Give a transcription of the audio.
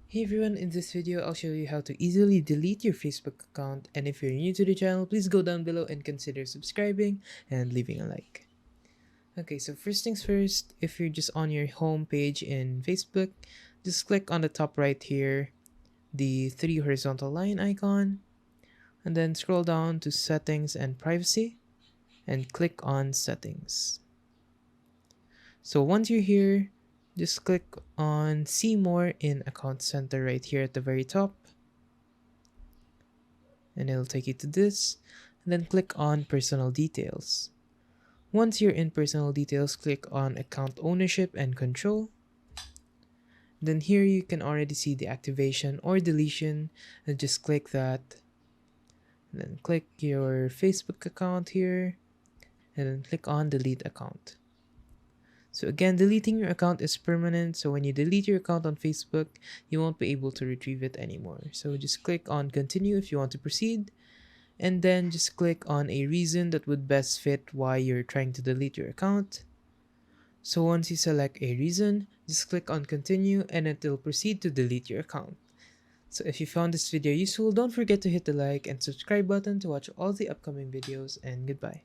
Hey everyone, in this video I'll show you how to easily delete your Facebook account, and if you're new to the channel, please go down below and consider subscribing and leaving a like. Okay, so first things first, if you're just on your home page in Facebook, just click on the top right here, the three horizontal line icon, and then scroll down to settings and privacy and click on settings. So once you're here, just click on see more in account center right here at the very top, and it'll take you to this, and then click on personal details. Once you're in personal details, click on account ownership and control. Then here you can already see the activation or deletion, and just click that, and then click your Facebook account here, and then click on delete account. So again, deleting your account is permanent, so when you delete your account on Facebook, you won't be able to retrieve it anymore. So just click on continue if you want to proceed, and then just click on a reason that would best fit why you're trying to delete your account. So once you select a reason, just click on continue and it will proceed to delete your account. So if you found this video useful, don't forget to hit the like and subscribe button to watch all the upcoming videos, and goodbye.